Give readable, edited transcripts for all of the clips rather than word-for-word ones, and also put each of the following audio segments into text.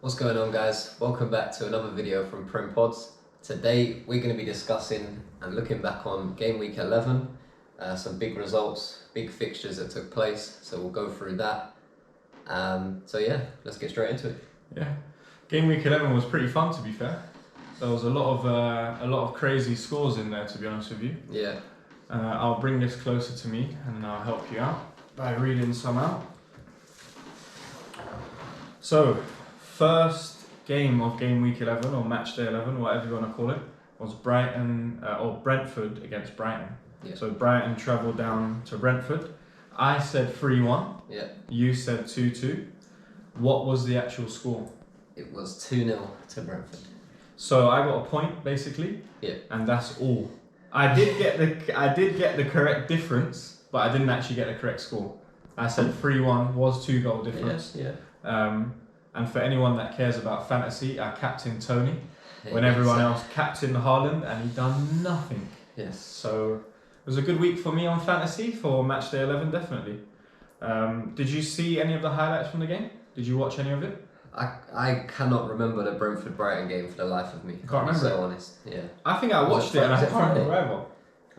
What's going on, guys? Welcome back to another video from PremPods. Today we're going to be discussing and looking back on Game Week 11, some big results, big fixtures that took place, so we'll go through that. So yeah, let's get straight into it. Yeah, Game Week 11 was pretty fun, to be fair. There was a lot of crazy scores in there, to be honest with you. Yeah. I'll bring this closer to me and I'll help you out by reading some out. So, first game of Game Week 11 or Match Day 11, whatever you want to call it, was Brentford against Brighton. Yeah. So Brighton travelled down to Brentford. I said 3-1. Yeah. You said 2-2. What was the actual score? It was 2-0 to Brentford. So I got a point basically. Yeah. And that's all. I did get the correct difference, but I didn't actually get the correct score. I said 3-1 was 2-goal difference. Yeah. And for anyone that cares about fantasy, I captained Tony when everyone else captained Haaland, and he done nothing. Yes. So it was a good week for me on fantasy for Match Day 11, definitely. Did you see any of the highlights from the game? Did you watch any of it? I cannot remember the Brentford-Brighton game for the life of me. Can't remember. So honest. Yeah. I think I watched it and I can't remember either.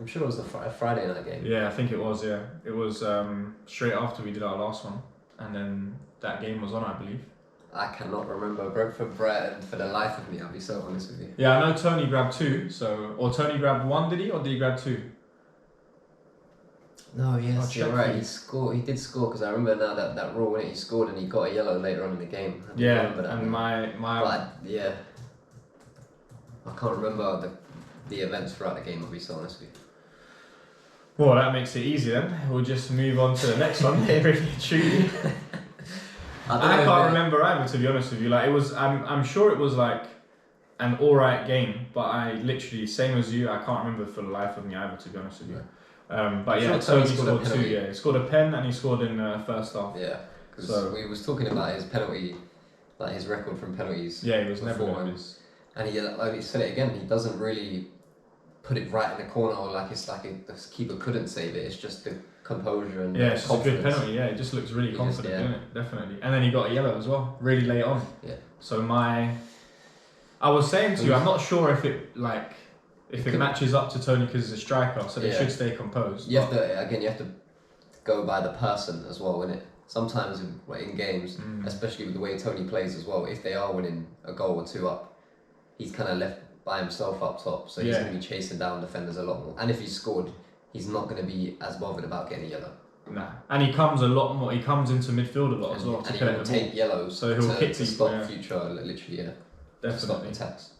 I'm sure it was the Friday night game. Yeah, I think it was. Yeah, it was straight after we did our last one, and then that game was on, I believe. I cannot remember Brentford-Brighton for the life of me. I'll be so honest with you. Yeah, I know Tony grabbed 2. Or Tony grabbed 1, did he, or did he grab 2? No, yes, I'll you're check right. for you. He scored. He did score because I remember now that rule when he scored and he got a yellow later on in the game. I Yeah, remember that. and yeah, I can't remember the events throughout the game. I'll be so honest with you. Well, that makes it easy then. We'll just move on to the next one. Really, truly. I can't remember either, to be honest with you. Like it was, I'm sure it was like an alright game, but I literally, same as you, I can't remember for the life of me either, to be honest with you. But yeah, Tony scored 2. Yeah, he scored a pen and he scored in the first half. Yeah, because we was talking about his penalty, like his record from penalties. Yeah, he was never going to. And he said it again. He doesn't really put it right in the corner, or like it's like the keeper couldn't save it. It's just the composure and yeah, it's just a good confidence. penalty. Yeah, it just looks really confident, doesn't it? Definitely. And then he got a yellow as well, really late on. Yeah. So I was saying to you, I'm not sure if it matches up to Tony because he's a striker, so they should stay composed. You have to go by the person as well, innit? Sometimes in games, especially with the way Tony plays as well, if they are winning a goal or 2 up, he's kind of left by himself up top, so he's going to be chasing down defenders a lot more. And if he scored, he's not going to be as bothered about getting a yellow. Nah, and he comes a lot more. He comes into midfield a lot as well. And he will take yellows, so he'll kick to stop future, literally, definitely. attacks.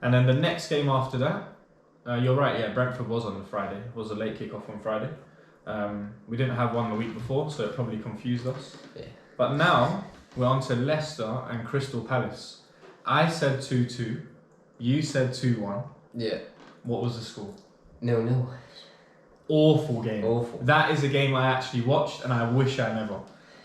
And then the next game after that, you're right. Yeah, Brentford was on the Friday. It was a late kickoff on Friday. We didn't have one the week before, so it probably confused us. Yeah. But now we're on to Leicester and Crystal Palace. I said 2-2. You said 2-1. Yeah. What was the score? 0-0. Awful game. Awful. That is a game I actually watched, and I wish I never.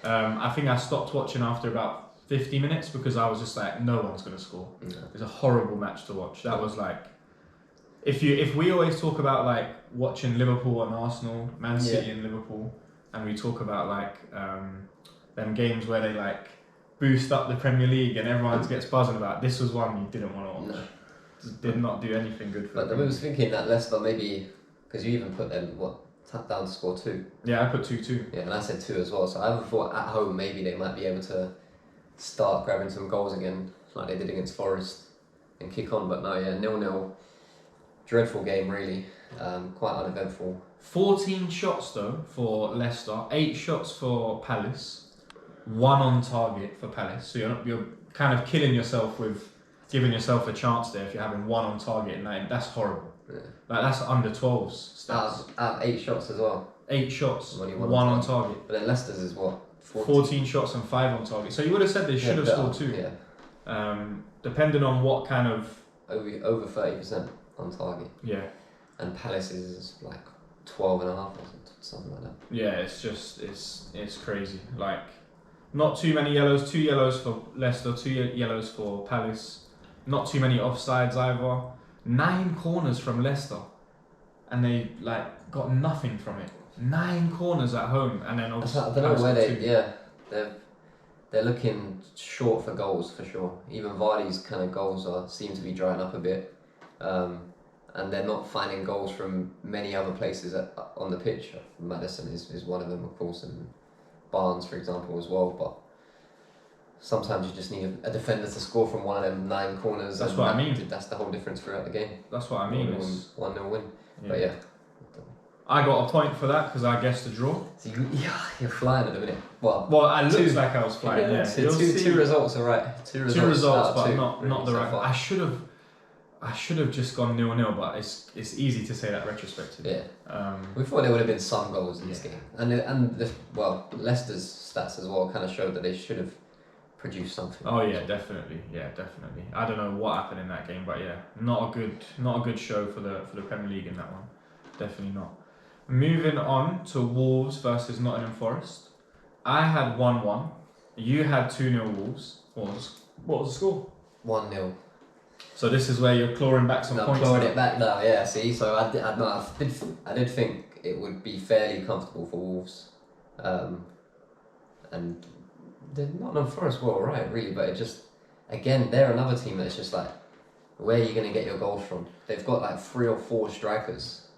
I think I stopped watching after about 50 minutes because I was just like, no one's going to score. No. It's a horrible match to watch. That was like, if we always talk about like watching Liverpool and Arsenal, Man City and Liverpool, and we talk about like them games where they like boost up the Premier League and everyone gets buzzing about. This was one you didn't want to watch. No. Just did not do anything good for. But I was thinking that Leicester maybe, because you even put them down to score 2. Yeah, I put 2-2. Yeah, and I said 2 as well. So I ever thought at home maybe they might be able to start grabbing some goals again, like they did against Forest, and kick on. But no, 0-0. Dreadful game, really. Quite uneventful. 14 shots though for Leicester, 8 shots for Palace, 1 on target for Palace. So you're kind of killing yourself with giving yourself a chance there if you're having 1 on target, and that's horrible. Yeah. Like that's under 12s stats. Out of 8 shots as well. 8 shots, only 1 on target. But then Leicester's is what? 14 shots and 5 on target. So you would have said they should have scored 2. Yeah. Depending on what kind of over 30% on target. Yeah. And Palace is like 12.5 or something like that. Yeah, it's just it's crazy. Like not too many yellows. 2 yellows for Leicester, 2 yellows for Palace. Not too many offsides either. 9 corners from Leicester, and they like got nothing from it. 9 corners at home, and then obviously I don't know where they're looking short for goals for sure. Even Vardy's kind of goals seem to be drying up a bit, and they're not finding goals from many other places on the pitch. Maddison is one of them, of course, and Barnes, for example, as well. But sometimes you just need a defender to score from one of them 9 corners. That's what I mean. That's the whole difference throughout the game. That's what I mean. 1-0 win. Yeah. But yeah. I got a point for that because I guessed the draw. So you're flying at the minute. Well, it looks like I was flying. Yeah. So two results are right. Two results, but two, not the so right. far. I should have just gone 0-0, but it's easy to say that retrospectively. Yeah. We thought there would have been some goals in this game, and Leicester's stats as well kind of showed that they should have produced something. Oh yeah, definitely. Yeah, definitely. I don't know what happened in that game, but yeah, not a good show for the Premier League in that one. Definitely not. Moving on to Wolves versus Nottingham Forest. I had 1-1. You had 2-0 Wolves. What was the score? 1-0. So this is where you're clawing back some points. I'm clawing it back now. Yeah. See, so I did think it would be fairly comfortable for Wolves, and the Nottingham Forest were alright, really, but it just, again, they're another team that's just like, where are you going to get your goals from? They've got like 3 or 4 strikers,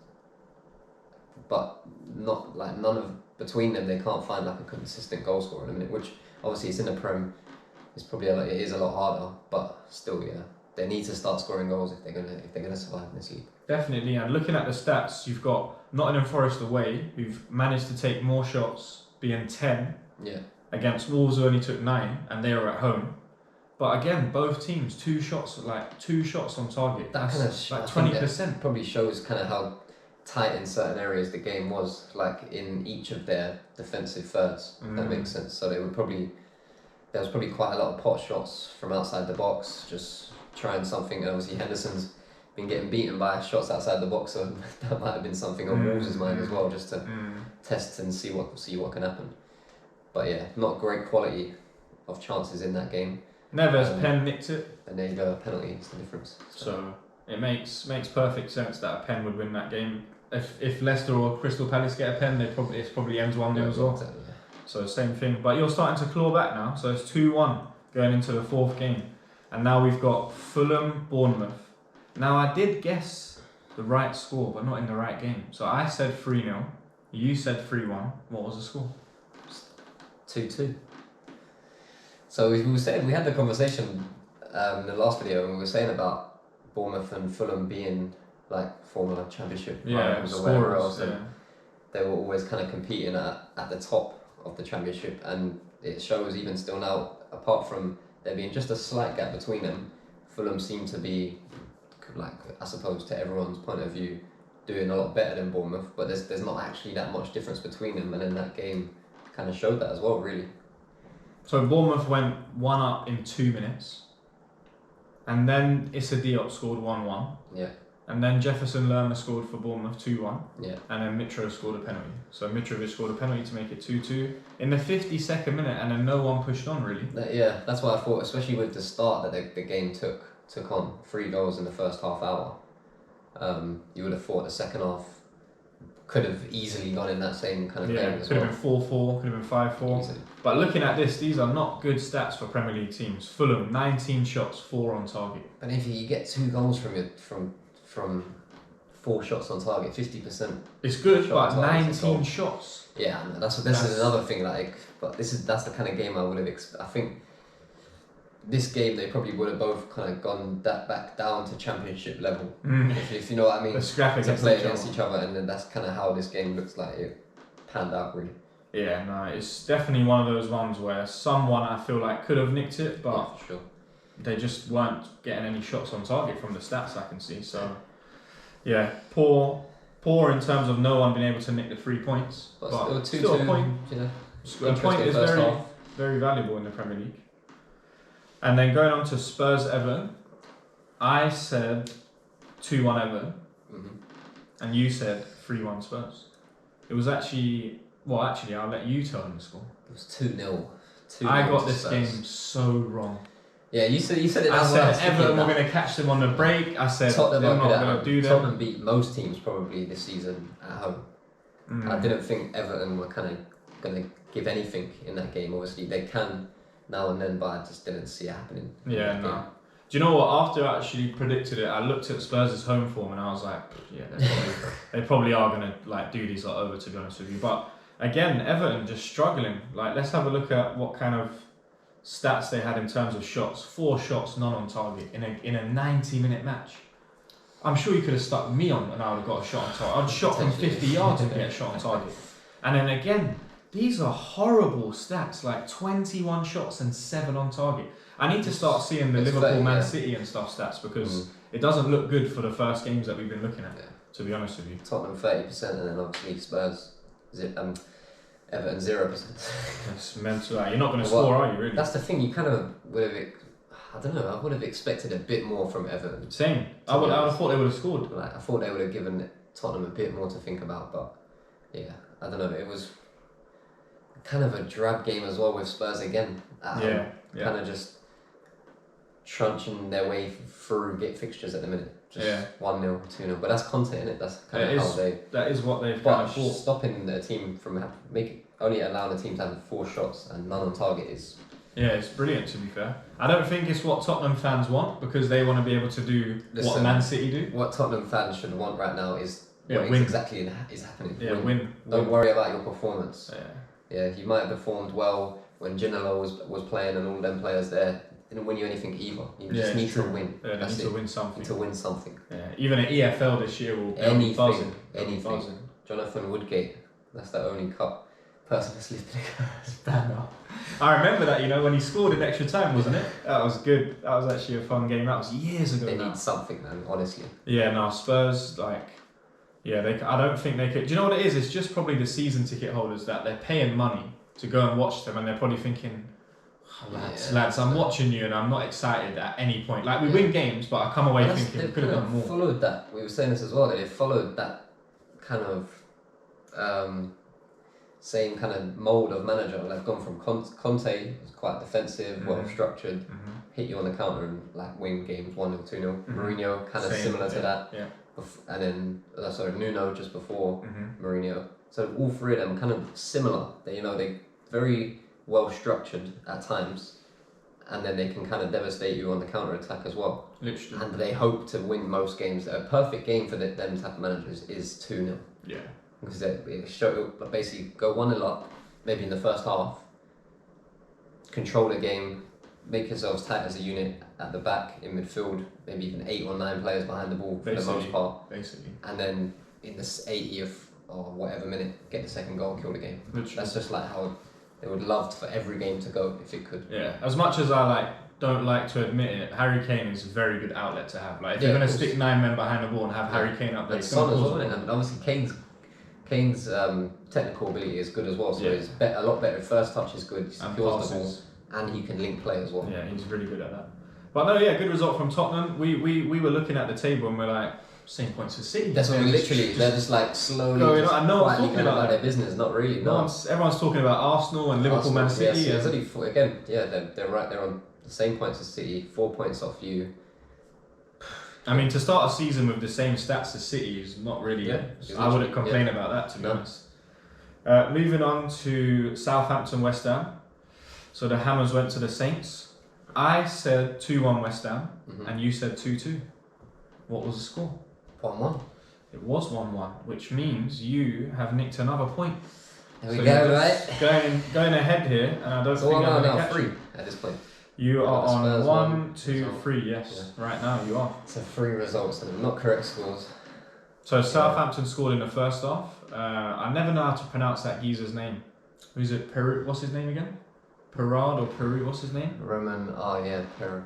but not like none of between them. They can't find like a consistent goal scorer in a minute, which obviously it's in the Prem. It's probably it is a lot harder, but still, yeah, they need to start scoring goals if they're gonna survive in this league. Definitely, and looking at the stats, you've got Nottingham Forest away, who've managed to take more shots, being 10. Yeah. Against Wolves, who only took 9, and they were at home. But again, both teams 2 shots on target. That's like 20%. Probably shows kind of how tight in certain areas the game was, like in each of their defensive thirds. If that makes sense. So there was probably quite a lot of pot shots from outside the box, just trying something. And obviously Henderson's been getting beaten by shots outside the box, so that might have been something on Wolves' mind as well, just to test and see what can happen. But yeah, not great quality of chances in that game. Neves Pen nicked it. And there you go, a penalty is the difference. So it makes perfect sense that a pen would win that game. If Leicester or Crystal Palace get a pen, it probably ends 1-0 as well. Exactly, yeah. So same thing. But you're starting to claw back now. So it's 2-1 going into the 4th game. And now we've got Fulham, Bournemouth. Now I did guess the right score, but not in the right game. So I said 3-0. You said 3-1. What was the score? 2-2. So we were saying, we had the conversation in the last video, and we were saying about Bournemouth and Fulham being like former Championship rivals or whatever else, and they were always kind of competing at the top of the Championship, and it shows even still now, apart from there being just a slight gap between them, Fulham seem to be, like, I suppose to everyone's point of view, doing a lot better than Bournemouth, but there's not actually that much difference between them, and in that game kind of showed that as well, really. So Bournemouth went 1 up in 2 minutes, and then Issa Diop scored 1-1. Yeah. And then Jefferson Lerma scored for Bournemouth 2-1. Yeah. And then Mitro scored a penalty. So Mitrovic scored a penalty to make it 2-2 in the 52nd minute, and then no one pushed on really. Yeah, that's what I thought, especially with the start that the game took on 3 goals in the first half hour. You would have thought the second half could have easily gone in that same kind of game as well. Could have been 4-4, could have been 5-4. Easily. But looking at this, these are not good stats for Premier League teams. Fulham, 19 shots, 4 on target. But if you get 2 goals from 4 shots on target, 50%. It's good, but 19 shots. Yeah, this is another thing. Like, but that's the kind of game I would have expected. I think this game they probably would have both kind of gone back down to Championship level, if you know what I mean. To play against each other, and then that's kind of how this game looks like it panned out, really. Yeah, no, it's definitely one of those ones where someone I feel like could have nicked it, but yeah, for sure. They just weren't getting any shots on target from the stats I can see. So, yeah, poor in terms of no one being able to nick the 3 points. But still a point. A point is very valuable in the Premier League. And then going on to Spurs Everton, I said 2-1 Everton, and you said 3-1 Spurs. It was actually I'll let you tell them the score. It was 2-0. I got this game so wrong. Yeah, you said it. I said Everton were going to catch them on the break. I said Tottenham they're not going to do that. Tottenham beat most teams probably this season at home. I didn't think Everton were kind of going to give anything in that game. Obviously, they can now and then, but I just didn't see it happening. Yeah, no. Do you know what? After I actually predicted it, I looked at Spurs' home form and I was like, yeah, they probably are going to like do these lot over, to be honest with you. But again, Everton just struggling. Like, let's have a look at what kind of stats they had in terms of shots. 4 shots, none on target in a 90-minute match. I'm sure you could have stuck me on and I would have got a shot on target. I'd shot from 50 yards and get a shot on target. And then again, these are horrible stats, like 21 shots and 7 on target. I need to start seeing the Liverpool, Man City and stuff stats, because it doesn't look good for the first games that we've been looking at, to be honest with you. Tottenham 30% and then obviously Spurs, Everton 0%. That's mental. You're not going to score, are you, really? That's the thing, you kind of would have, I don't know, I would have expected a bit more from Everton. Same. I would have thought they would have scored. Like, I thought they would have given Tottenham a bit more to think about, but yeah, I don't know, it was kind of a drab game as well with Spurs again. Kind of just trunching their way through fixtures at the minute. Just 1-0, 2-0. But that's Conte, innit? That's kind of how they... That is what they've kind of bought. Stopping the team from only allowing the team to have 4 shots and none on target is... Yeah, it's brilliant, to be fair. I don't think it's what Tottenham fans want, because they want to be able to do what Man City do. What Tottenham fans should want right now is what exactly is happening. Yeah, win. Don't worry about your performance. Yeah, you might have performed well when Ginola was playing and all them players there. Didn't win you anything either. You just need to win. Yeah, they need to win something. Need to win something. Yeah, even an EFL this year will anything. Buzzing. Anything. Jonathan Woodgate. That's the only cup person that's lifted a banner. I remember that, when he scored in extra time, wasn't it? That was good. That was actually a fun game. That was years ago. They need something, man. Honestly. Yeah, no, Spurs I don't think they could. Do you know what it is? It's just probably the season ticket holders that they're paying money to go and watch them, and they're probably thinking, lads, I'm watching you and I'm not excited at any point. Like, we win games, but I come away thinking we could have done more. Followed that. We were saying this as well, that they followed that kind of same kind of mould of manager. They've gone from Conte, who's quite defensive, well structured, hit you on the counter and like win games 1-0, 2-0. Mourinho, kind of similar to that. Yeah. And then Nuno just before Mourinho. So all 3 of them kind of similar. They very well structured at times, and then they can kind of devastate you on the counter attack as well. Literally. And they hope to win most games. A perfect game for them type of managers is 2-0. Yeah. Because they basically go 1-0 up, maybe in the first half, control the game, make yourselves tight as a unit at the back, in midfield, maybe even 8 or 9 players behind the ball for the most part. Basically. And then in the 80th or whatever minute, get the second goal and kill the game. Literally. That's just like how they would love for every game to go if it could. Yeah, as much as I don't like to admit it, Harry Kane is a very good outlet to have. Like, if you're going to stick 9 men behind the ball and have Harry Kane up there, it's Son as well, and obviously Kane's technical ability is good as well, so it's a lot better. First touch is good, he secures the ball, and he can link play as well. Yeah, he's really good at that. But no, good result from Tottenham. We were looking at the table and we're like, same points as City. That's what they're just like slowly going on. No one's talking about their business, not really. Everyone's talking about Arsenal and Liverpool, Man City. Yeah, it's only they're right. They're on the same points as City, 4 points off you. I mean, to start a season with the same stats as City is not really... I wouldn't complain about that, to be honest. Moving on to Southampton, West Ham. So the Hammers went to the Saints. I said 2-1 West Ham, and you said 2-2. What was the score? 1-1. It was 1-1, which means you have nicked another point. There we go, right? Going ahead here, and I don't think I'm going to catch 3 at this point. You are on 1, 2, 3, yes. Yeah. Right now you are. So 3 results and not correct scores. So Southampton scored in the first half. I never know how to pronounce that geezer's name. Who's it? Peru? What's his name again? Perard or Peru? What's his name? Roman. Peru.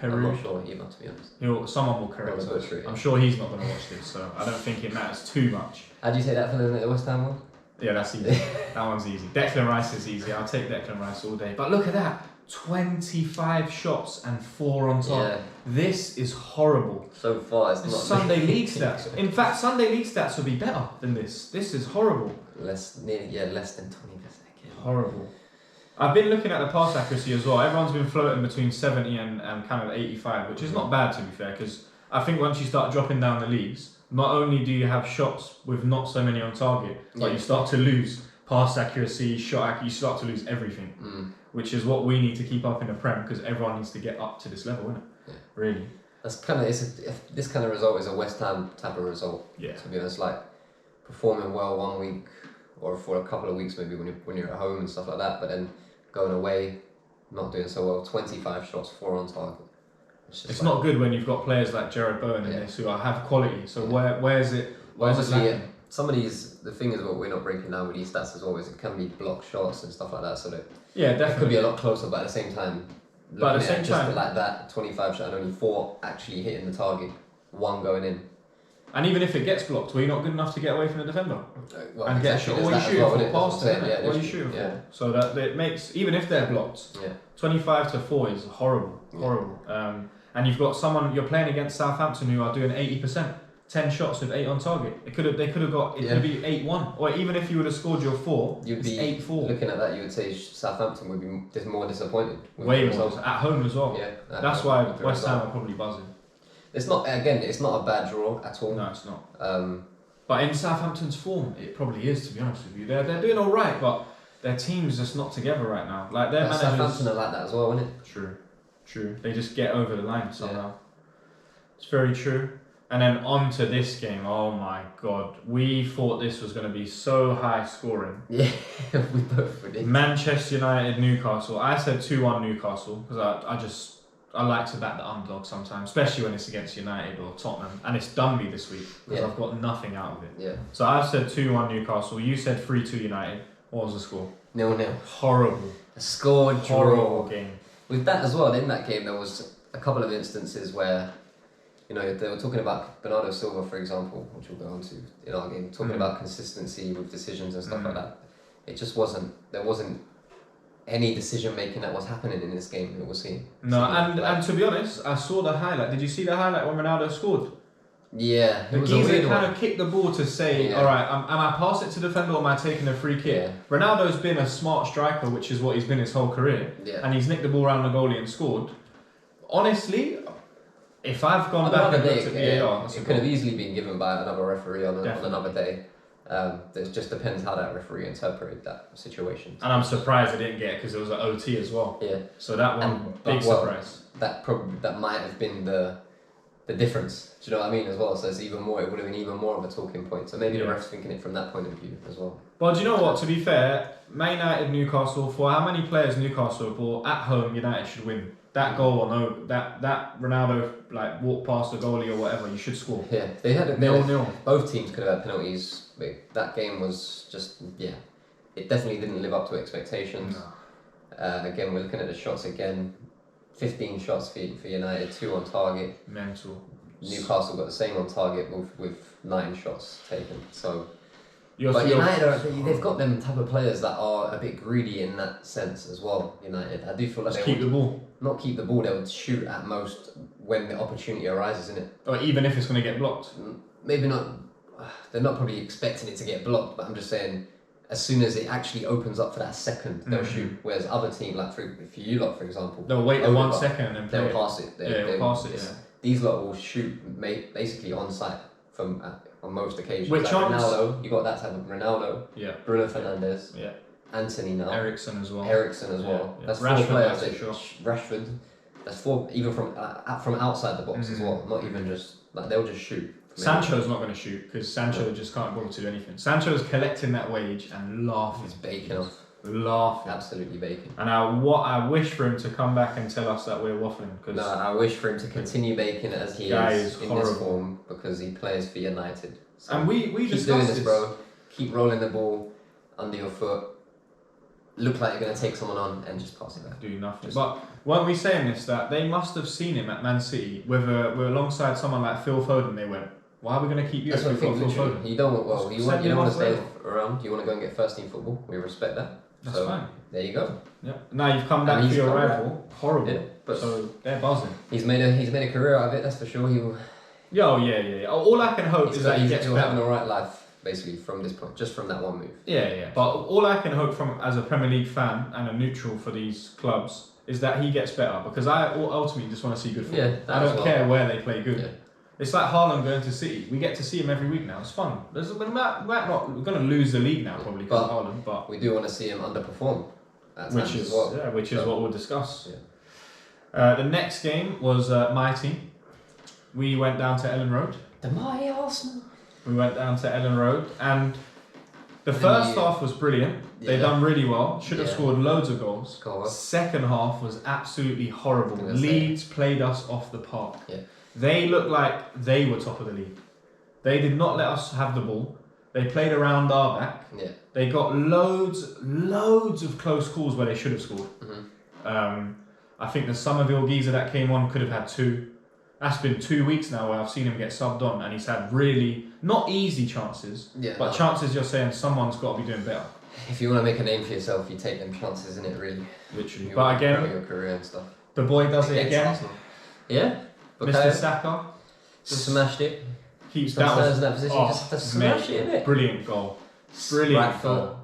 I'm not sure either, to be honest. Someone will correct us. I'm sure he's not going to watch this, so I don't think it matters too much. How do you take that for the West Ham one? Yeah, that's easy. That one's easy. Declan Rice is easy. I'll take Declan Rice all day. But look at that. 25 shots and 4 on top. Yeah. This is horrible. So far, it's not. Sunday League stats. In fact, Sunday League stats would be better than this. This is horrible. Less than 20%. Horrible. I've been looking at the pass accuracy as well. Everyone's been floating between 70 and kind of 85, which is not bad, to be fair, because I think once you start dropping down the leagues, not only do you have shots with not so many on target, but you start to lose pass accuracy, shot accuracy, you start to lose everything. Which is what we need to keep up in the Prem, because everyone needs to get up to this level, isn't it? Yeah. Really. That's kind of this kind of result is a West Ham type of result. Yeah. To be honest, like performing well 1 week or for a couple of weeks maybe when you're at home and stuff like that, but then going away, not doing so well. 25 shots, 4 on target. It's not good when you've got players like Jared Bowen in this who have quality. So where's it? Where's it lacking? Some of these, the thing is what we're not breaking down with these stats as always, it can be block shots and stuff like that, so that definitely it could be a lot closer, but at the same time, but at the same time, like that 25 shot and only 4 actually hitting the target, 1 going in. And even if it gets blocked, were you not good enough to get away from the defender? Well, and get a shot? What are you shooting for? Passes, isn't it? What are you shooting for? So that it makes, even if they're blocked, 25 to 4 is horrible. And you've got someone, you're playing against Southampton who are doing 80%. 10 shots with 8 on target. They could have got. It could be 8-1, or even if you would have scored your 4, you'd be 8-4. Looking at that, you would say Southampton would be more disappointed. Way more at home as well. Yeah, that's why West Ham are probably buzzing. It's not a bad draw at all. No, it's not. But in Southampton's form, it probably is. To be honest with you, they're doing all right, but their team's just not together right now. Like their managers. Southampton are like that as well, isn't it? True. They just get over the line somehow. It's very true. And then on to this game, oh my god. We thought this was going to be so high scoring. Yeah, we both did. Manchester United, Newcastle. I said 2-1 Newcastle, because I like to back the underdog sometimes, especially when it's against United or Tottenham. And it's done me this week, because I've got nothing out of it. Yeah. So I've said 2-1 Newcastle. You said 3-2 United. What was the score? 0-0. Horrible. A score horrible game. With that as well, in that game, there was a couple of instances where, you know, they were talking about Bernardo Silva, for example, which we'll go on to in our game, talking about consistency with decisions and stuff like that. It just there wasn't any decision making that was happening in this game that we're seeing. No, and to be honest, I saw the highlight. Did you see the highlight when Ronaldo scored? Yeah, the geezer kind of kicked the ball to say, all right, am I passing it to defender or am I taking a free kick? Ronaldo's been a smart striker, which is what he's been his whole career, and he's nicked the ball around the goalie and scored. Honestly, if I've gone back and looked at VAR, it could have easily been given by another referee on another day. It just depends how that referee interpreted that situation. And I'm surprised they didn't get it because it was an OT as well. Yeah. So that one, big surprise. That might have been the difference. Do you know what I mean as well? So it would have been even more of a talking point. So maybe the ref's thinking it from that point of view as well. Well, do you know what? To be fair, Man United, Newcastle, for how many players Newcastle have bought at home, United should win. That goal or no, that Ronaldo like walked past the goalie or whatever, you should score. Yeah, they had a 0-0. Both teams could have had penalties. But that game was just it definitely didn't live up to expectations. No. Again, we're looking at the shots again. 15 shots for United, 2 on target. Mental. Newcastle got the same on target with 9 shots taken. So. But United, they've got them type of players that are a bit greedy in that sense as well. United, I do feel like they keep the ball. Not keep the ball. They would shoot at most when the opportunity arises, in it. Or even if it's going to get blocked. Maybe not. They're not probably expecting it to get blocked, but I'm just saying, as soon as it actually opens up for that second, they'll shoot. Whereas other team, like for you lot, for example, they'll wait 1 second and they'll pass it. They'll pass it. These lot will shoot basically on site from. On most occasions. Which Ronaldo, you got that type of Ronaldo, Bruno Fernandes, Anthony now, Eriksen as well. Yeah. That's Rashford, 4 players. Rashford. That's 4 even from outside the box as well. Not even just like they'll just shoot. Sancho's not going to shoot because Sancho just can't bother to do anything. Sancho's collecting that wage and laughing. He's baking off. Laughing. Absolutely baking. And I wish for him to come back and tell us that we're waffling. No, I wish for him to continue baking as he is in this form because he plays for United. So and we keep doing this, bro. Keep rolling the ball under your foot. Look like you're going to take someone on and just pass it back. Do nothing. But weren't we saying this, that they must have seen him at Man City with alongside someone like Phil Foden? They went, why are we going to keep you? That's what I think. Phil Foden. You don't want to stay around. You want to go and get first team football. We respect that. That's fine. There you go. Yeah. Now you've come back for your rival. Horrible. Yeah, but so they're buzzing. He's made a career out of it. That's for sure. He will. Yeah. All I can hope is that he gets better. Having a right life, basically, from this point, just from that one move. Yeah. But all I can hope from as a Premier League fan and a neutral for these clubs is that he gets better because I ultimately just want to see good football. Yeah, I don't care where they play good. It's like Haaland going to City. We get to see him every week now. It's fun. We're going to lose the league now probably because of Haaland, but we do want to see him underperform. Which is what we'll discuss. Yeah. The next game was my team. We went down to Ellen Road. The mighty Arsenal. We went down to Ellen Road, and the first half was brilliant. They done really well. Should have scored loads of goals. Second half was absolutely horrible. Leeds played us off the park. Yeah. They looked like they were top of the league. They did not let us have the ball. They played around our back. Yeah. They got loads of close calls where they should have scored. Mm-hmm. I think the Somerville geezer that came on could have had 2. That's been 2 weeks now where I've seen him get subbed on, and he's had really not easy chances, but chances you're saying someone's got to be doing better. If you want to make a name for yourself, you take them chances, innit? Really. Literally. But again, your career and stuff. The boy does it again. Arsenal. Yeah. Mr. Saka just smashed it. Keeps that in that position. Just have to smash it, innit? Brilliant goal. Brilliant right goal.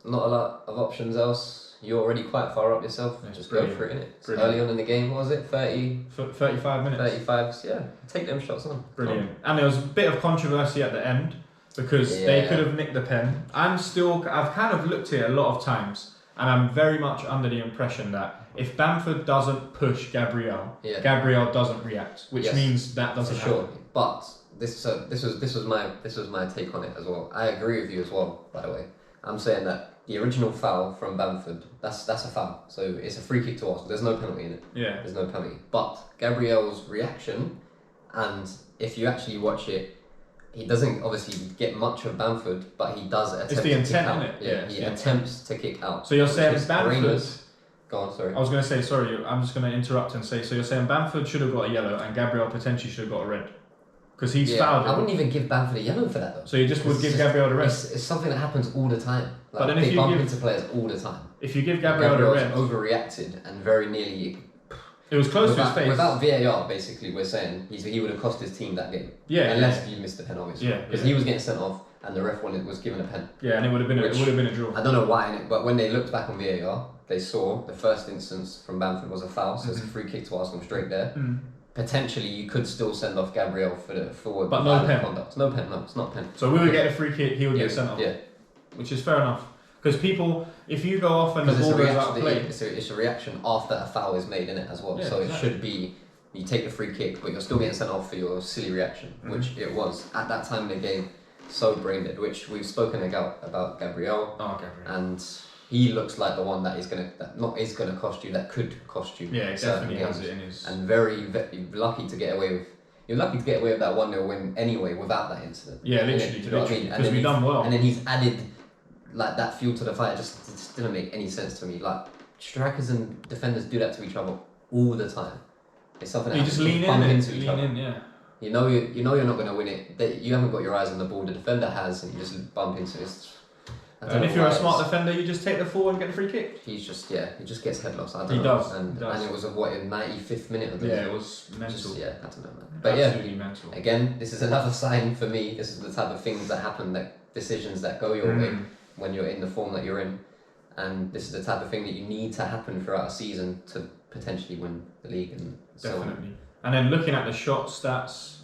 Not a lot of options else. You're already quite far up yourself. Just go for it, innit? Early on in the game, what was it? 35 minutes. 35, yeah. Take them shots on. Brilliant. And there was a bit of controversy at the end because they could have nicked the pen. I've kind of looked at it a lot of times, and I'm very much under the impression that if Bamford doesn't push Gabriel, Gabriel doesn't react, which means that doesn't happen. But this was my take on it as well. I agree with you as well, by the way. I'm saying that the original foul from Bamford, that's a foul. So it's a free kick to us. There's no penalty in it. Yeah. There's no penalty. But Gabriel's reaction, and if you actually watch it, he doesn't obviously get much of Bamford, but he does attempt to kick out. It's the intent, isn't it? Yeah, he attempts to kick out. So you're saying Bamford... Go on, sorry. I was going to say, sorry, I'm just going to interrupt and say, so you're saying Bamford should have got a yellow and Gabriel potentially should have got a red? Because he's fouled him. I wouldn't even give Bamford a yellow for that though. So you just would give Gabriel the red? It's something that happens all the time. Like, but then they bump into players all the time. If you give Gabriel the red... overreacted and very nearly... It was close to his face. Without VAR, basically, we're saying he would have cost his team that game. Yeah. Unless you missed the pen, obviously. Yeah. Because he was getting sent off and the ref was given a pen. Yeah, and it would have been a draw. I don't know why, but when they looked back on VAR, they saw the first instance from Bamford was a foul, so it's a free kick to Arsenal straight there. Potentially, you could still send off Gabriel for the forward. But no pen. Conduct. No pen, no, it's not pen. So we would get a free kick, he would get sent off. Yeah. Which is fair enough. Because people, if you go off and the ball goes out of play... It's a reaction after a foul is made in it as well. Yeah, so it should be, you take the free kick, but you're still getting sent off for your silly reaction, which it was at that time in the game. So brain dead, which we've spoken about Gabriel. And he looks like the one that gonna cost you, that could cost you. Yeah, definitely has it in his... And very lucky to get away with. You're lucky to get away with that 1-0 win anyway without that incident. Yeah, literally. You know what I mean? Because we've done well. And then he's added like that fuel to the fire. Just didn't make any sense to me. Like strikers and defenders do that to each other all the time. It's something that you just lean into each other. Yeah. You know you're not going to win it. You haven't got your eyes on the ball. The defender has, and you just bump into it. And if you're a smart defender, you just take the forward and get the free kick. He just gets head loss. He does. And it was in 95th minute. Yeah, it was mental. I don't know, man. But absolutely mental. Again, this is another sign for me. This is the type of things that happen, that decisions that go your way when you're in the form that you're in, and this is the type of thing that you need to happen throughout a season to potentially win the league and so on. And then looking at the shot stats,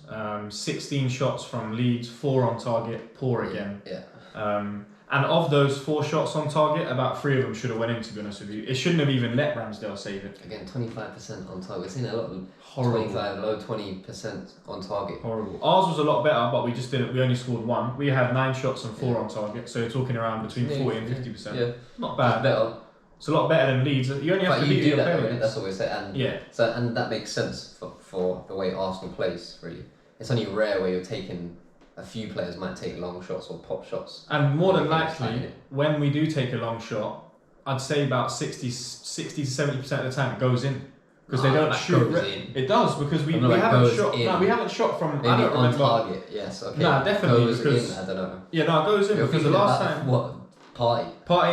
16 shots from Leeds, 4 on target, poor again. And of those 4 shots on target, about 3 of them should have went in, to be honest with you. It shouldn't have even let Ramsdale save it. Again, 25% on target. We're seeing a lot of horrible. 25, low 20% on target. Horrible. Ours was a lot better, but we only scored 1. We had 9 shots and 4 on target, so you're talking around between 40 and 50%. Yeah. Not bad. It's better. It's a lot better than Leeds. You only have to beat your opponents. That's what we say. And that makes sense for the way Arsenal plays, really. It's only rare where you're taking... A few players might take long shots or pop shots. And more than likely, when we do take a long shot, I'd say about 60 to 70% of the time it goes in. Because they don't shoot. It does, because we haven't shot. No, we haven't shot from... Maybe I don't remember. On target, yes, okay. No, definitely. Goes in, I don't know. Yeah, no, it goes in, because the last time... What? Party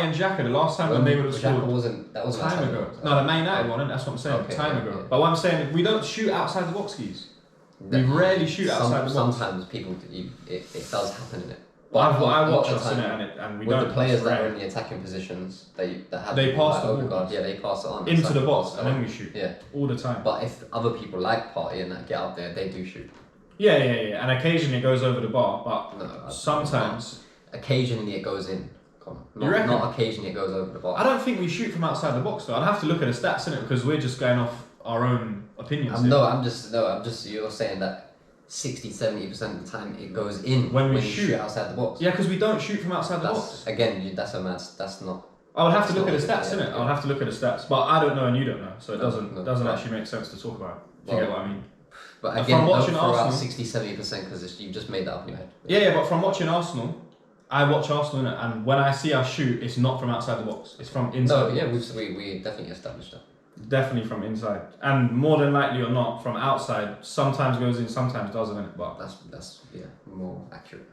and Xhaka, the last time when they would have scored... That wasn't time ago. No, the Man United one, that's what I'm saying. Time ago. But what I'm saying, we don't shoot outside the box keys. We rarely shoot outside the box. Sometimes people, it does happen in it. I watch us in it, and we with don't. The players that are in the attacking positions, they pass the ball. Yeah, they pass it on into the box, and then we shoot. Yeah, all the time. But if other people like Party and that get up there, they do shoot. Yeah, and occasionally it goes over the bar, but No, sometimes. Occasionally it goes in. You reckon? Not occasionally it goes over the bar. I don't think we shoot from outside the box though. I'd have to look at the stats in it because we're just going off our own opinions. I'm just. You're saying that 60-70% of the time it goes in when you shoot outside the box. Yeah, because we don't shoot from outside the box. Again, that's not. I would have to look at the stats, innit? I would have to look at the stats, but I don't know and you don't know, so it doesn't actually make sense to talk about. If you get what I mean. But again, from watching don't throw out Arsenal, 60-70% because you just made that up in your head. Yeah, but from watching Arsenal, I watch Arsenal innit? And when I see us shoot, it's not from outside the box. It's from inside. No, yeah, we definitely established that. Definitely from inside, and more than likely or not, from outside. Sometimes goes in, sometimes doesn't. Innit? But that's more accurate.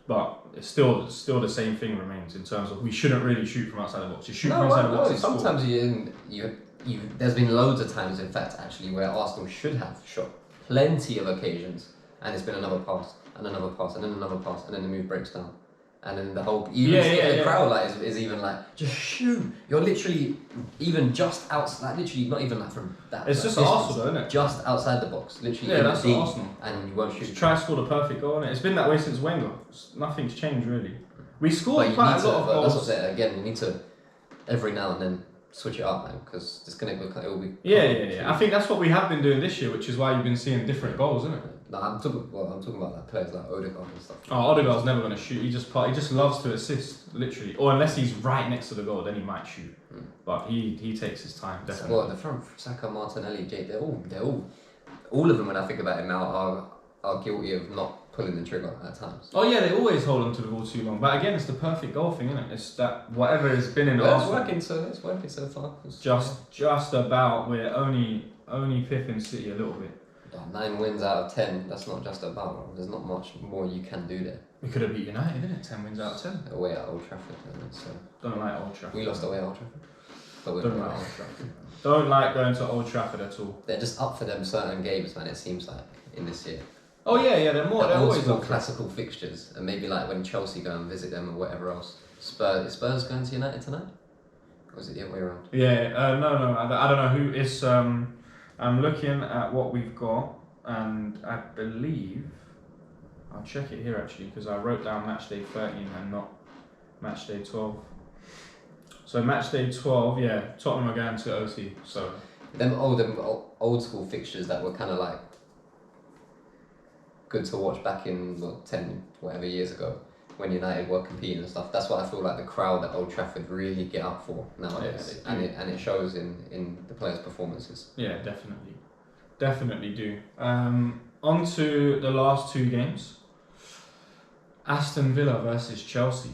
But it's still the same thing remains in terms of we shouldn't really shoot from outside the box. You shoot from inside the box. Sometimes you there's been loads of times, in fact, actually, where Arsenal should have shot plenty of occasions, and it's been another pass and another pass and then another pass, and then the move breaks down, and then the whole the crowd like is even like just shoot. You're literally even just outside, literally not even like from that. It's just Arsenal, though, isn't it? Just outside the box, literally. Yeah, that's Arsenal. And you won't shoot. Just try to score the perfect goal, innit? It's been that way since Wenger. Nothing's changed really. We scored quite a lot of goals. That's what I'm saying. Again, you need to every now and then switch it up, man, because it's gonna look like it will be. Yeah. I think that's what we have been doing this year, which is why you've been seeing different goals, isn't it? No, I'm talking about like players like Odegaard and stuff. Oh, Odegaard's never gonna shoot. He just loves to assist, literally. Or unless he's right next to the goal, then he might shoot. But he takes his time, definitely. Well, the front, Saka, Martinelli, Jake, they're all of them. When I think about it now, are guilty of not pulling the trigger at times. Oh yeah, they always hold on to the ball too long. But again, it's the perfect goal thing, isn't it? It's that whatever has been in the Arsenal. It's working so far. Just about. We're only pipping City a little bit. 9 wins out of 10. That's not just about. Bro. There's not much more you can do there. We could have beat United, didn't it? 10 wins out of 10. Away at Old Trafford. So. Don't like Old Trafford. We lost away at Old Trafford. But don't like Old Trafford. Don't like going to Old Trafford at all. They're just up for them certain games, man. It seems like in this year. Oh yeah. They're always up classical fixtures, and maybe like when Chelsea go and visit them or whatever else. Is Spurs going to United tonight? Or is it the other way around? Yeah. No. I don't know who is. I'm looking at what we've got. And I believe, I'll check it here actually because I wrote down match day 13 and not match day 12. So match day 12, yeah, Tottenham are going to OT. So them old school fixtures that were kind of like good to watch back in 10 whatever years ago when United were competing and stuff. That's what I feel like the crowd at Old Trafford really get up for nowadays, and it shows in the players' performances. Yeah, definitely do. On to the last 2 games. Aston Villa versus Chelsea.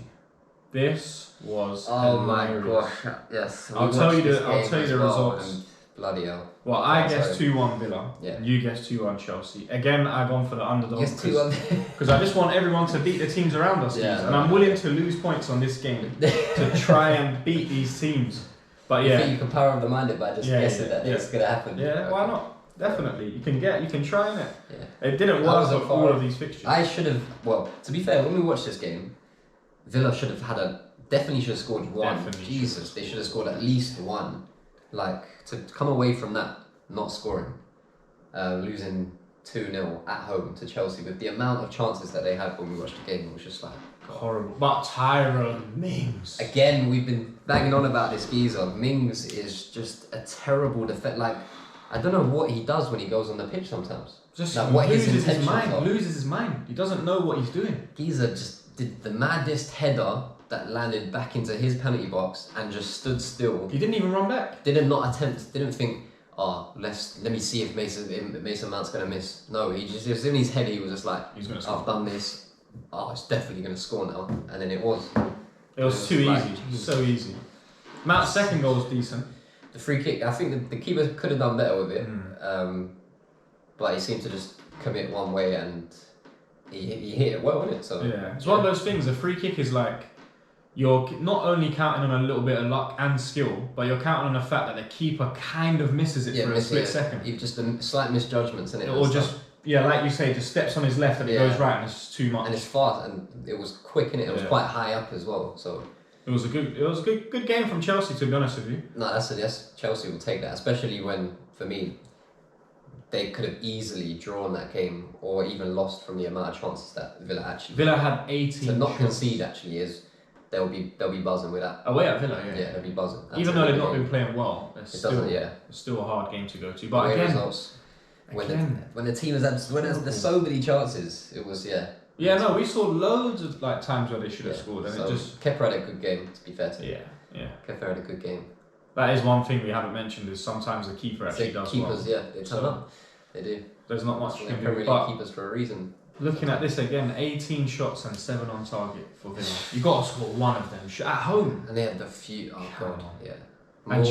This was hilarious. My gosh! Yes. I'll tell you the results. Bloody hell. Well, I guessed 2-1 Villa. Yeah. You guessed 2-1 Chelsea. Again, I've gone for the underdog. Yes, 2-1. Because I just want everyone to beat the teams around us. Yeah, and I'm willing to lose points on this game to try and beat these teams. But yeah. You think you can power of the minded by just guessing that it's gonna happen? Yeah, okay. Why not? Definitely, you can try in it. Yeah. It didn't work with all of these fixtures. I should have. Well, to be fair, when we watched this game, Villa should have definitely should have scored one. Jesus, they should have scored at least one. Like to come away from that not scoring, losing 2-0 at home to Chelsea with the amount of chances that they had when we watched the game, it was just like horrible. But Tyrone Mings. Again, we've been banging on about this geezer. Mings is just a terrible defense. Like. I don't know what he does when he goes on the pitch sometimes. Just like what loses his mind. He doesn't know what he's doing. Geezer just did the maddest header that landed back into his penalty box and just stood still. He didn't even run back. Didn't think, let me see if Mason Mount's going to miss. No, he just in his head he was just like, I've done this. Oh, it's definitely going to score now. And then it was. It was too easy. So easy. Mount's second goal was decent. The free kick, I think the keeper could have done better with it, but he seemed to just commit one way and he hit it well, didn't it? So yeah, it's one of those things. A free kick is like you're not only counting on a little bit of luck and skill, but you're counting on the fact that the keeper kind of misses it for a split second. You've just slight misjudgments in it, or just like you say, just steps on his left and it goes right, and it's too much. And it's fast and it was quick in it. It was quite high up as well, so. It was a good game from Chelsea, to be honest with you. No, Chelsea will take that, especially when, for me, they could have easily drawn that game or even lost from the amount of chances that Villa actually. Villa had 18. To not concede actually is they'll be buzzing with that. Away at Villa, Yeah, they'll be buzzing. Even though they've not been playing well, it's still a hard game to go to. But again, results, when the team has had there's so many chances, it was Yeah, no, we saw loads of like times where they should have scored, and so it just. Kepa had a good game, to be fair to him. Yeah. Kepa had a good game. That is one thing we haven't mentioned is sometimes the keeper actually does keepers, well. they turn up. They do. There's not much you can do. Premier League keepers for a reason. Looking at this again, 18 shots and 7 on target for Villa. You got to score one of them at home. And they had the few. Oh god, yeah. And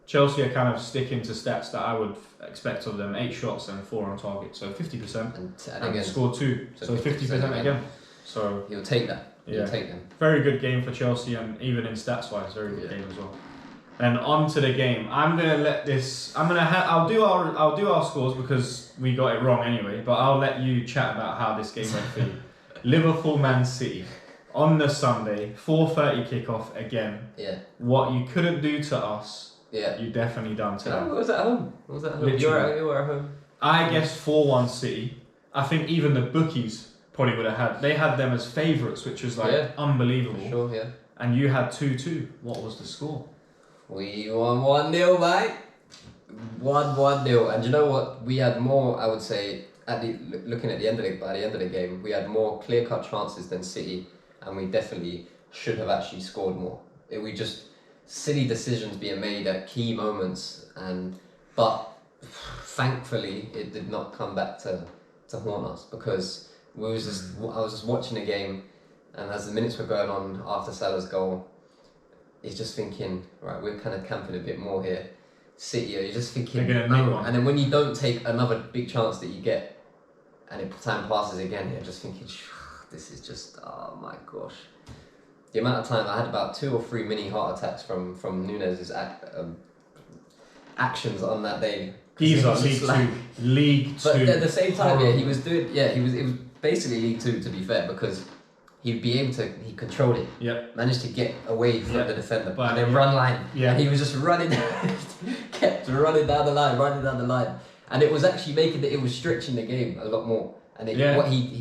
Chelsea are kind of sticking to stats that I would expect of them: 8 shots and 4 on target, so 50%. And again, scored 2, so 50% again. So he'll take that. He'll take them. Very good game for Chelsea, and even in stats wise, very good game as well. And on to the game. I'll do our scores because we got it wrong anyway. But I'll let you chat about how this game went for you. Liverpool Man City on the Sunday, 4:30 kickoff again. Yeah. What you couldn't do to us, you definitely done to them. What was at home? You were at home. I guess 4-1 City. I think even the bookies probably would have had. They had them as favourites, which was unbelievable. For sure, yeah. And you had 2-2. What was the score? We won 1-0, mate. 1-0. And you know what? We had more, I would say, looking at by the end of the game, we had more clear-cut chances than City, and we definitely should have actually scored more. We just silly decisions being made at key moments, but thankfully it did not come back to haunt us because I was just watching the game, and as the minutes were going on after Salah's goal, he's just thinking, right, we're kind of camping a bit more here. City, you're just thinking, and then when you don't take another big chance that you get, and time passes again, you're just thinking, this is just, oh my gosh. The amount of time I had about 2 or 3 mini heart attacks from Nunez's actions on that day. These are League Two. But at the same time, it was basically League Two, to be fair, because he'd be able to, he controlled it. Yep. Managed to get away from the defender, and then run line. Yeah. And he was just running, kept running down the line. And it was actually it was stretching the game a lot more. And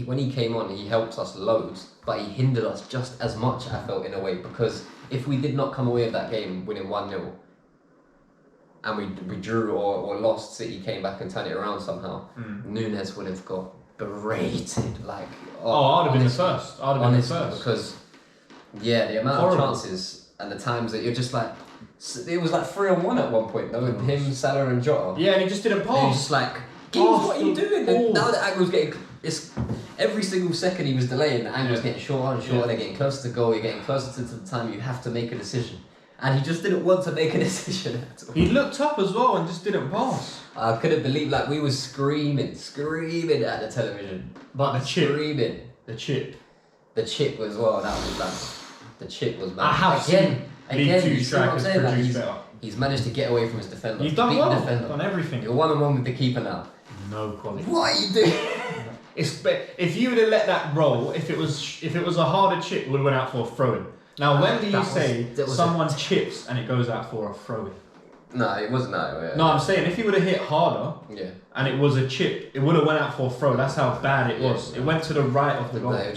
when he came on, he helped us loads, but he hindered us just as much, I felt, in a way, because if we did not come away with that game winning 1-0, and we drew or lost, City came back and turned it around somehow, Nunez would have got berated. Like, I'd have been the first. Because, the amount of chances and the times that you're just like, it was like 3-on-1 at one point, though, with him, Salah and Jota. Yeah, and he just didn't pass. And he was just like, what are you doing? And now the angle's getting, every single second he was delaying, the angle's getting shorter and shorter, they're getting closer to goal, you're getting closer to the time you have to make a decision. And he just didn't want to make a decision at all. He looked up as well and just didn't pass. I couldn't believe, we were screaming at the television. But the chip. Screaming. The chip. The chip as well, that was bad. The chip was bad. I have again, you see what I'm saying? He's managed to get away from his defender. He's done well. Done everything. You're 1-on-1 with the keeper now. No quality. What are you doing? If you would have let that roll, if it was a harder chip, it would have went out for a throw-in. Now, when do you say someone chips and it goes out for a throw-in? No, it wasn't that. No, I'm saying if he would have hit harder, and it was a chip, it would have went out for a throw. That's how bad it was. It went to the right of the goal. No, it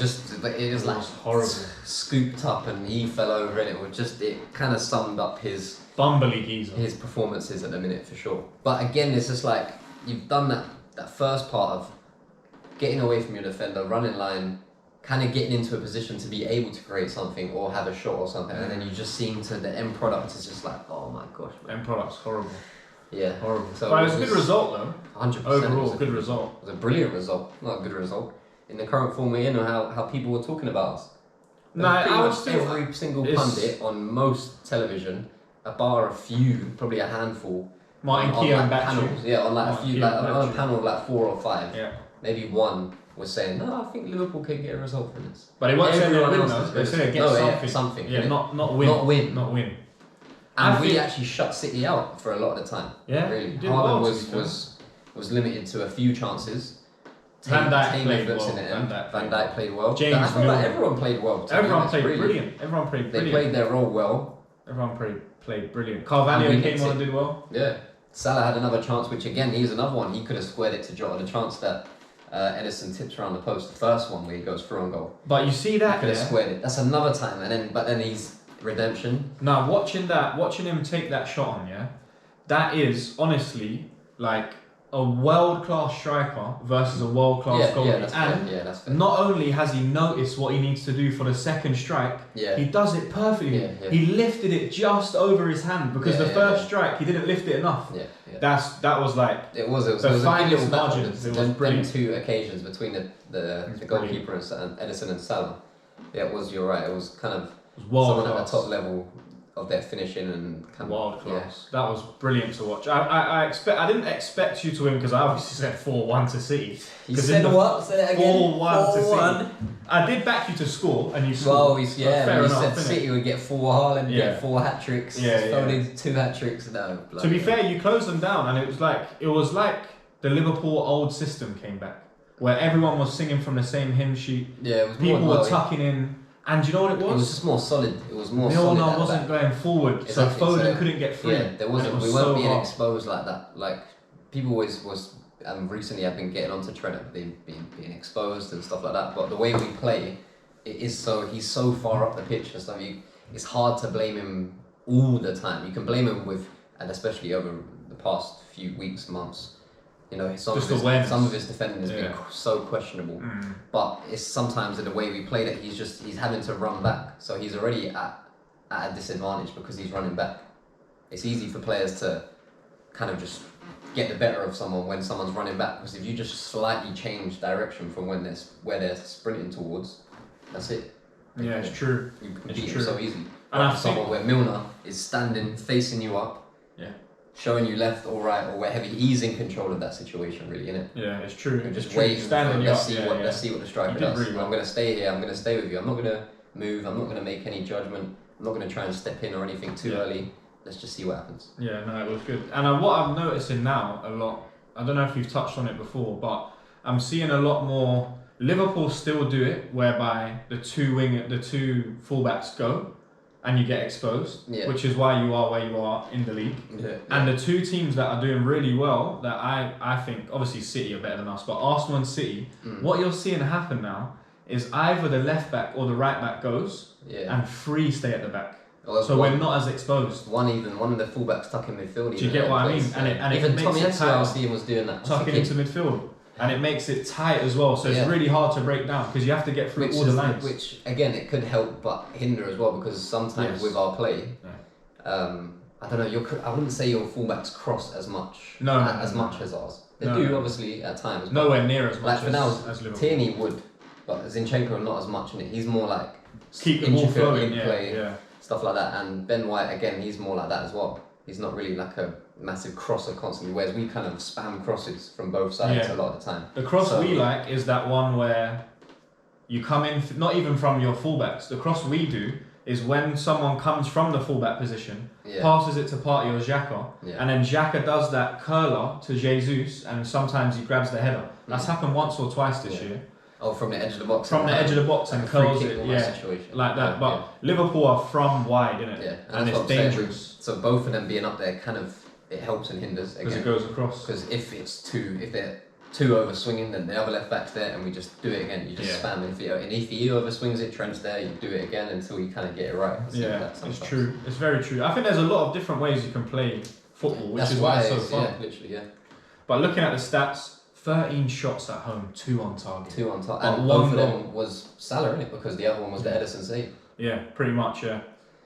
was horrible. Scooped up, and he fell over, and it kind of summed up his Bumbly geezer. His performances at the minute for sure. But again, it's just like you've done that first part of getting away from your defender, running line, kind of getting into a position to be able to create something or have a shot or something, and then you just seem to, the end product is just like, oh my gosh, man. End product's horrible. Yeah. Horrible. So but it was a good result though. 100%. Overall, good result. It was a brilliant result. Not a good result. In the current form we're in, or how people were talking about us. No, I would still... Every single pundit on most television, bar a few, probably a handful. Martin Keown panels. Yeah, on a few, on a panel of 4 or 5. Yeah. Maybe one was saying, no, I think Liverpool can get a result from this. But it wasn't saying they win though. They said get something. Yeah, not win. Not win. And we actually shut City out for a lot of the time. Yeah, really. Haaland was limited to a few chances. Van Dijk played well. Van Dijk played well. James I feel like everyone played well. Everyone played brilliant. They played their role well. Everyone played brilliant. Carvalho came on and did well. Yeah. Salah had another chance, which again, he's another one. He could have squared it to Jota. The chance that Edison tips around the post, the first one where he goes through on goal. But you see that, he could have squared it. That's another time, but then he's redemption. Now watching him take that shot on, yeah, that is honestly like a world-class striker versus a world-class goalie. That's fair. Not only has he noticed what he needs to do for the second strike, he does it perfectly. He lifted it just over his hand because the first strike he didn't lift it enough. That was like it was the finest margins. It was brilliant. Two occasions between the goalkeeper and Edison and Salah. Yeah, it was. You're right. It was kind of someone at the top level of their finishing and kind world class. That was brilliant to watch. I didn't expect you to win because I obviously said 4-1 to City. You said what? Say it again. 4-1 to City. I did back you to score and you scored. Well, you said City would get 4, Haaland get 4 hat tricks. Foden 2 hat tricks. No. To be fair, you closed them down and it was like the Liverpool old system came back where everyone was singing from the same hymn sheet. Yeah, it was people were tucking in. And do you know what it was? It was just more solid. It was more solid. Milner wasn't going forward, so Foden couldn't get free. Yeah, there wasn't. We weren't being exposed like that. Like people always recently have been getting onto Trent being exposed and stuff like that. But the way we play, he's so far up the pitch and stuff. It's hard to blame him all the time. You can blame him and especially over the past few weeks, months. You know, some of his defending has been so questionable, but it's sometimes in the way we play that he's having to run back, so he's already at a disadvantage because he's running back. It's easy for players to kind of just get the better of someone when someone's running back, because if you just slightly change direction from where they're sprinting towards, that's it. Yeah, it's true. You can beat him so easy. And I someone where Milner is standing, facing you up. Showing you left or right or wherever, he's in control of that situation, really, innit? Yeah, it's true. And just waiting. Let's see what the striker does. Really I'm gonna stay here. I'm gonna stay with you. I'm not gonna move. I'm not gonna make any judgment. I'm not gonna try and step in or anything too early. Let's just see what happens. Yeah, no, it was good. And what I'm noticing now a lot, I don't know if you've touched on it before, but I'm seeing a lot more. Liverpool still do it, whereby the two fullbacks go. And you get exposed, which is why you are where you are in the league. And the two teams that are doing really well, that I think, obviously City are better than us, but Arsenal and City, what you're seeing happen now is either the left back or the right back goes, and 3 stay at the back. Well, so we're not as exposed. One of the fullbacks tuck in midfield. Do you get what I mean? And even it Tommy makes it tight. was doing that. Tucking into midfield. And it makes it tight as well, so it's really hard to break down because you have to get through all the lines. Which again, it could help but hinder as well, because sometimes with our play, I don't know. I wouldn't say your fullbacks cross as much, much as ours. They do obviously at times. Nowhere near as much. Like for now, Tierney would, but Zinchenko not as much in it. He's more like keep the ball flowing, play, stuff like that. And Ben White again, he's more like that as well. He's not really like a massive crosser constantly, whereas we kind of spam crosses from both sides a lot of the time. The cross we like is that one where you come in, not even from your fullbacks. The cross we do is when someone comes from the fullback position, passes it to Partey or Xhaka, and then Xhaka does that curler to Jesus, and sometimes he grabs the header. That's happened once or twice this year. Oh, from the edge of the box. From the edge of the box and curls it, like that. But Liverpool are from wide, innit? Yeah, and it's dangerous. So both of them being up there kind of, it helps and hinders again. Because it goes across. Because if they're 2 over swinging, then the other left back's there, and we just do it again. You just spam. And if he over swings it, Trent's there. You do it again until you kind of get it right. It's true. It's very true. I think there's a lot of different ways you can play football, which is why it's so fun. Yeah, literally, But looking at the stats, 13 shots at home, 2 on target. 2 on target. And one of them was Salah, innit? Because the other one was the Edison save. Yeah, pretty much,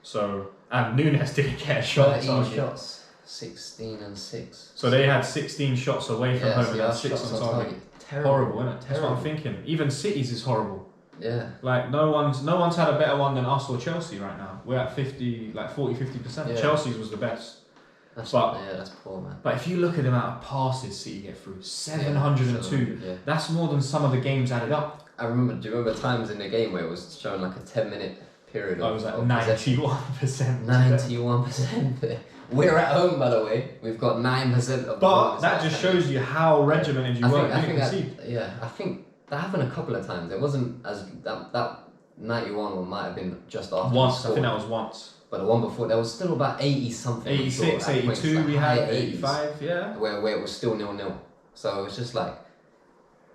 So, and Nunes didn't get a shot. 13 shots, 16 and 6. So they had 16 shots away from home and had 6 on target. Horrible, isn't it? That's what I'm thinking. Even City's is horrible. Yeah. Like no one's had a better one than us or Chelsea right now. We're at 40-50%. Yeah. Chelsea's was the best. That's poor, man. But if you look at the amount of passes City get through, 702. That's more than some of the games added up. Do you remember times in the game where it was showing like a 10-minute period? It was like 91%. 91%. We're at home, by the way. We've got 9% of. But that just shows you how regimented you were. I think that happened a couple of times. It wasn't as that 91 one might have been just after. Once, I think that was once. But the one before, there was still about 80 something. 86, 82 we had, 85, yeah. Where it was still 0-0. So it's just like,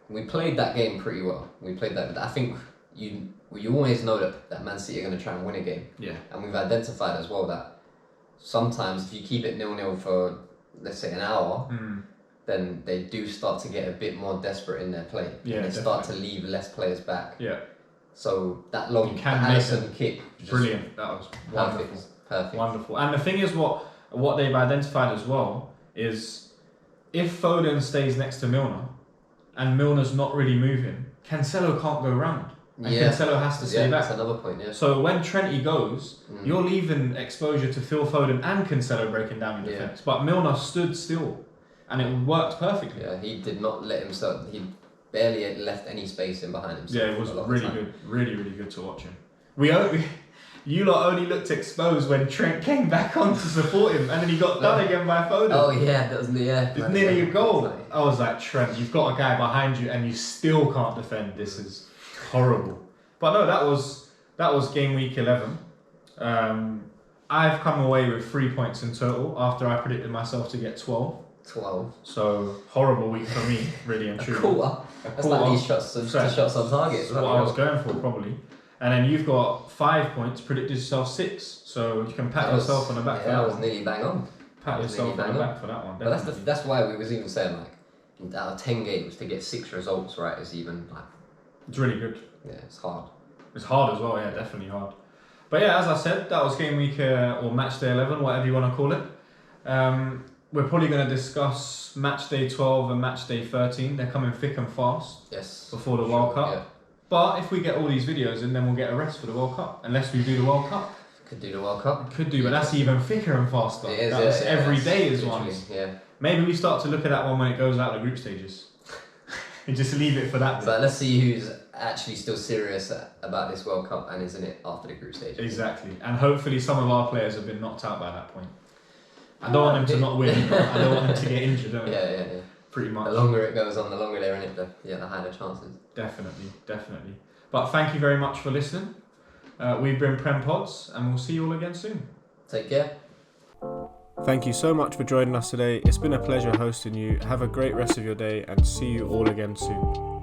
we played that game pretty well. We played that. I think you always know that Man City are going to try and win a game. Yeah. And we've identified as well that sometimes if you keep it 0-0 for, let's say, an hour, then they do start to get a bit more desperate in their play. Yeah, and they start to leave less players back. Yeah. So that long Alisson kick, brilliant. That was wonderful. Perfect. Wonderful. And the thing is, what they've identified as well is if Foden stays next to Milner and Milner's not really moving, Cancelo can't go round. And Cancelo has to stay back. That's another point, yeah. So when Trenty goes, you're leaving exposure to Phil Foden and Cancelo breaking down in defence. But Milner stood still and it worked perfectly. Yeah, he did not let himself, he barely left any space in behind himself. Yeah, it was really good. Really, really good to watch him. You lot only looked exposed when Trent came back on to support him and then he got done again by Foden. Oh yeah, that was It's nearly a goal. I was like, Trent, you've got a guy behind you and you still can't defend. This is horrible. But no, that was game week 11. I've come away with 3 points in total after I predicted myself to get 12. 12. So horrible week for me, really and truly. That's like these shots on target. That's what I was going for probably. And then you've got 5 points, predicted yourself 6. So you can pat yourself on the back for that one. That was nearly bang on. Pat yourself on the back for that one. But that's why we was even saying like, out of 10 games to get 6 results right is even like... It's really good. Yeah, it's hard. It's hard as well, yeah, definitely hard. But yeah, as I said, that was game week or match day 11, whatever you want to call it. We're probably going to discuss match day 12 and match day 13. They're coming thick and fast. Yes. Before the World Cup. Yeah. But if we get all these videos in, then we'll get a rest for the World Cup. Unless we do the World Cup. Could do the World Cup. Could do, but that's even thicker and faster. It is, that's every day is one. Yeah. Maybe we start to look at that one when it goes out the group stages. And just leave it for that. So let's see who's actually still serious about this World Cup and isn't it after the group stage. Exactly. And hopefully some of our players have been knocked out by that point. I don't want them to not win, but I don't want them to get injured, don't I? Yeah. Pretty much. The longer it goes on, the longer they're in it, the higher the chances. Definitely. But thank you very much for listening. We've been PremPods, and we'll see you all again soon. Take care. Thank you so much for joining us today. It's been a pleasure hosting you. Have a great rest of your day, and see you all again soon.